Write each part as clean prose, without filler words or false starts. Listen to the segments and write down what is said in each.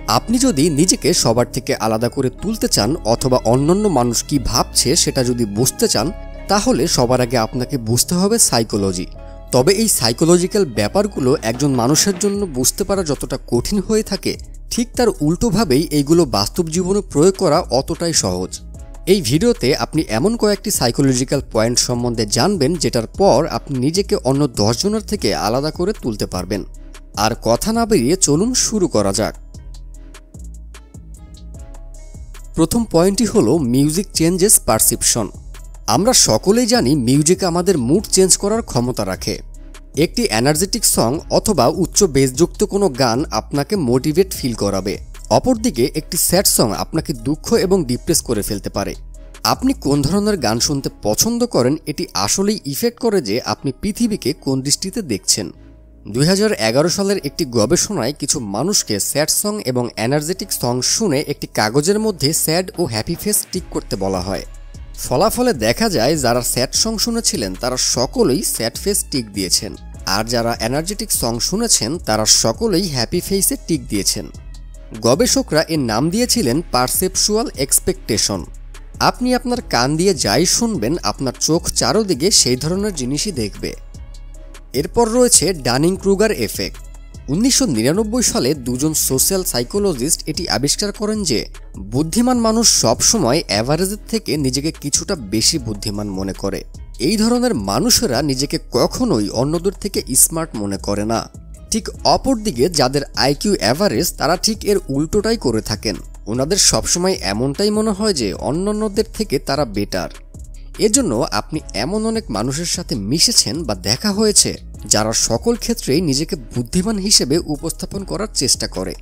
আপনি যদি নিজেকে সবার থেকে আলাদা করে তুলতে চান অথবা অন্যান্য মানুষ কি ভাবছে সেটা যদি বুঝতে চান, তাহলে সবার আগে আপনাকে বুঝতে হবে সাইকোলজি। তবে এই সাইকোলজিক্যাল ব্যাপারগুলো একজন মানুষের জন্য বুঝতে পারা যতটা কঠিন হয়ে থাকে, ঠিক তার উল্টোভাবেই এইগুলো বাস্তব জীবনে প্রয়োগ করা অতটাই সহজ। এই ভিডিওতে আপনি এমন কয়েকটি সাইকোলজিক্যাল পয়েন্ট সম্বন্ধে জানবেন যেটার পর আপনি নিজেকে অন্য 10 জনের থেকে আলাদা করে তুলতে পারবেন। আর কথা না বেরিয়ে চলুন শুরু করা যাক। প্রথম পয়েন্টটি হলো মিউজিক চেঞ্জেস পারসেপশন। আমরা সকলেই জানি মিউজিক আমাদের মুড চেঞ্জ করার ক্ষমতা রাখে। একটি এনার্জেটিক সং অথবা উচ্চ বেসযুক্ত কোনো গান আপনাকে মোটিভেট ফিল করাবে, অপরদিকে একটি স্যাড সং আপনাকে দুঃখ এবং ডিপ্রেস করে ফেলতে পারে। আপনি কোন ধরনের গান শুনতে পছন্দ করেন এটি আসলেই ইফেক্ট করে যে আপনি পৃথিবীকে কোন দৃষ্টিতে দেখছেন। 2011 সালের একটি গবেষণায় কিছু মানুষকে স্যাড সং এবং এনার্জেটিক সং শুনে একটি কাগজের মধ্যে স্যাড ও হ্যাপি ফেস টিক করতে বলা হয়। ফলাফলে দেখা যায় যারা স্যাড সং শুনেছিলেন তারা সকলেই স্যাড ফেস টিক দিয়েছেন, আর যারা এনার্জেটিক সং শুনেছেন তারা সকলেই হ্যাপি ফেসে টিক দিয়েছেন। গবেষকরা এর নাম দিয়েছিলেন পারসেপচুয়াল এক্সপেকটেশন। আপনি আপনার কান দিয়ে যাই শুনবেন, আপনার চোখ চারদিকে সেই ধরনের জিনিসই দেখবে। এরপর রয়েছে ডানিং-ক্রুগার এফেক্ট। 1999 সালে দুজন সোশ্যাল সাইকোলজিস্ট এটি আবিষ্কার করেন যে বুদ্ধিমান মানুষ সবসময় অ্যাভারেজের থেকে নিজেকে কিছুটা বেশি বুদ্ধিমান মনে করে। এই ধরনের মানুষেরা নিজেকে কখনোই অন্যদের থেকে স্মার্ট মনে করে না। ঠিক অপরদিকে যাদের আইকিউ অ্যাভারেজ তারা ঠিক এর উল্টোটাই করে থাকেন। ওনাদের সবসময় এমনটাই মনে হয় যে অন্যান্যদের থেকে তারা বেটার। এজন্য আপনি এমন অনেক মানুষের সাথে মিশেছেন বা দেখা হয়েছে যারা সকল ক্ষেত্রেই নিজেকে বুদ্ধিমান হিসেবে উপস্থাপন করার চেষ্টা করে।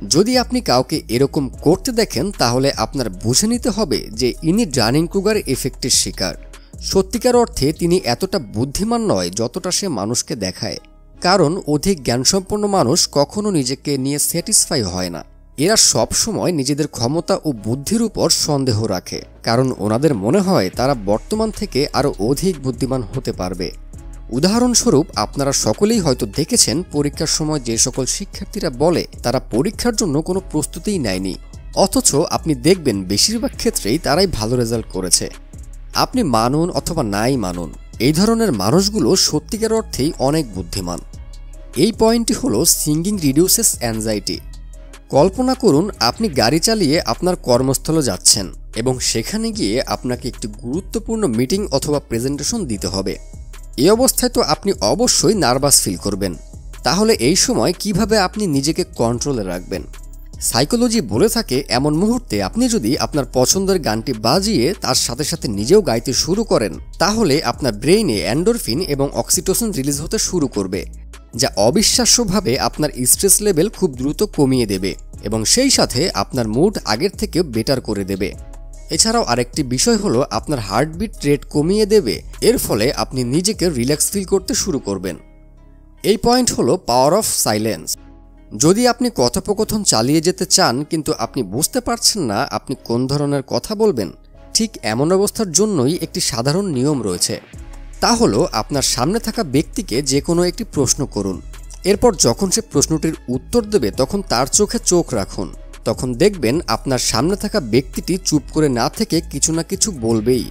যদি আপনি কাউকে এরকম করতে দেখেন তাহলে আপনার বুঝে নিতে হবে যে ইনি ডানিং-ক্রুগার এফেক্টের শিকার। সত্যিকার অর্থে তিনি এতটা বুদ্ধিমান নয় যতটা সে মানুষকে দেখায়, কারণ অধিক জ্ঞানসম্পন্ন মানুষ কখনো নিজেকে নিয়ে স্যাটিসফাই হয় না। এরা সব সময় নিজেদের ক্ষমতা ও বুদ্ধির উপর সন্দেহ রাখে, কারণ ওনাদের মনে হয় তারা বর্তমান থেকে আরও অধিক বুদ্ধিমান হতে পারবে। উদাহরণস্বরূপ আপনারা সকলেই হয়তো দেখেছেন পরীক্ষার সময় যে সকল শিক্ষার্থীরা বলে তারা পরীক্ষার জন্য কোনো প্রস্তুতিই নেয়নি, অথচ আপনি দেখবেন বেশিরভাগ ক্ষেত্রেই তারাই ভালো রেজাল্ট করেছে। আপনি মানুন অথবা নাই মানুন, এই ধরনের মানুষগুলো সত্যিকার অর্থেই অনেক বুদ্ধিমান। এই পয়েন্টটি হলো সিঙ্গিং রিডিউসেস অ্যাংজাইটি। কল্পনা করুন আপনি গাড়ি চালিয়ে আপনার কর্মস্থলে যাচ্ছেন এবং সেখানে গিয়ে আপনাকে একটি গুরুত্বপূর্ণ মিটিং অথবা প্রেজেন্টেশন দিতে হবে। এই অবস্থায় তো আপনি অবশ্যই নার্ভাস ফিল করবেন। তাহলে এই সময় কিভাবে আপনি নিজেকে কন্ট্রোলে রাখবেন? সাইকোলজি বলে থাকে এমন মুহূর্তে আপনি যদি আপনার পছন্দের গানটি বাজিয়ে তার সাথে সাথে নিজেও গাইতে শুরু করেন, তাহলে আপনার ব্রেইনে এন্ডোরফিন এবং অক্সিটোসিন রিলিজ হতে শুরু করবে, যা অবিশ্বাস্যভাবে আপনার স্ট্রেস লেভেল খুব দ্রুত কমিয়ে দেবে এবং সেই সাথে আপনার মুড আগের থেকে বেটার করে দেবে। এছাড়াও আরেকটি বিষয় হলো আপনার হার্টবিট রেট কমিয়ে দেবে। এর ফলে আপনি নিজেকে রিল্যাক্স ফিল করতে শুরু করবেন। এই পয়েন্ট হলো পাওয়ার অফ সাইলেন্স। যদি আপনি কথোপকথন চালিয়ে যেতে চান কিন্তু আপনি বুঝতে পারছেন না আপনি কোন ধরনের কথা বলবেন, ঠিক এমন অবস্থার জন্যই একটি সাধারণ নিয়ম রয়েছে। তা হলো আপনার সামনে থাকা ব্যক্তিকে যে কোনো একটি প্রশ্ন করুন। এরপর যখন সে প্রশ্নটির উত্তর দেবে তখন তার চোখে চোখ রাখুন। তখন দেখবেন আপনার সামনে থাকা ব্যক্তিটি চুপ করে না থেকে কিছু না কিছু বলবেই।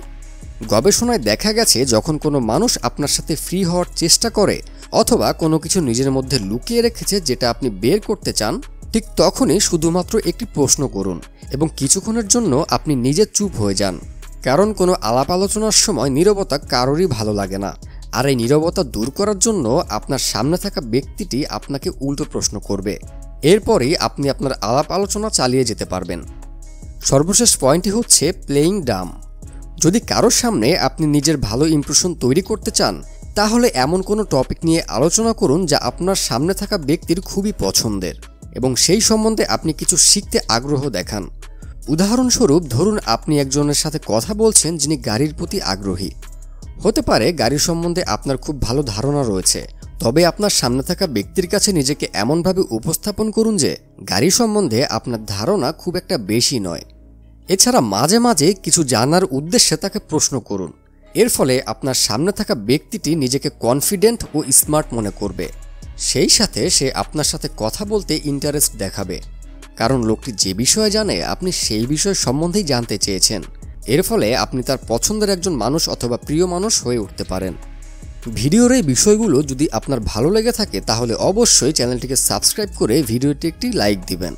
গবেষণায় দেখা গেছে যখন কোনো মানুষ আপনার সাথে ফ্রি হওয়ার চেষ্টা করে অথবা কোনো কিছু নিজের মধ্যে লুকিয়ে রেখেছে যেটা আপনি বের করতে চান, ঠিক তখনই শুধুমাত্র একটি প্রশ্ন করুন এবং কিছুক্ষণের জন্য আপনি নিজে চুপ হয়ে যান। কারণ কোনো আলাপ আলোচনার সময় নীরবতা কারোরই ভালো লাগে না, আর এই নীরবতা দূর করার জন্য আপনার সামনে থাকা ব্যক্তিটি আপনাকে উল্টো প্রশ্ন করবে। এরপরেই আপনি আপনার আলাপ আলোচনা চালিয়ে যেতে পারবেন। সর্বশেষ পয়েন্টটি হচ্ছে প্লেয়িং ডাম। যদি কারোর সামনে আপনি নিজের ভালো ইমপ্রেশন তৈরি করতে চান, তাহলে এমন কোনো টপিক নিয়ে আলোচনা করুন যা আপনার সামনে থাকা ব্যক্তির খুবই পছন্দের এবং সেই সম্বন্ধে আপনি কিছু শিখতে আগ্রহ দেখান। উদাহরণস্বরূপ ধরুন আপনি একজনের সাথে কথা বলছেন যিনি গাড়ির প্রতি আগ্রহী। হতে পারে গাড়ি সম্বন্ধে আপনার খুব ভালো ধারণা রয়েছে, তবে আপনার সামনে থাকা ব্যক্তির কাছে নিজেকে এমনভাবে উপস্থাপন করুন যে গাড়ি সম্বন্ধে আপনার ধারণা খুব একটা বেশি নয়। এছাড়া মাঝে মাঝে কিছু জানার উদ্দেশ্যে তাকে প্রশ্ন করুন। এর ফলে আপনার সামনে থাকা ব্যক্তিটি নিজেকে কনফিডেন্ট ও স্মার্ট মনে করবে, সেই সাথে সে আপনার সাথে কথা বলতে ইন্টারেস্ট দেখাবে। কারণ লোকটি যে বিষয়ে জানে আপনি সেই বিষয় সম্বন্ধেই জানতে চেয়েছেন। এর ফলে আপনি তার পছন্দের একজন মানুষ অথবা প্রিয় মানুষ হয়ে উঠতে পারেন। ভিডিওর এই বিষয়গুলো যদি আপনার ভালো লেগে থাকে তাহলে অবশ্যই চ্যানেলটিকে সাবস্ক্রাইব করে ভিডিওটি একটি লাইক দিবেন।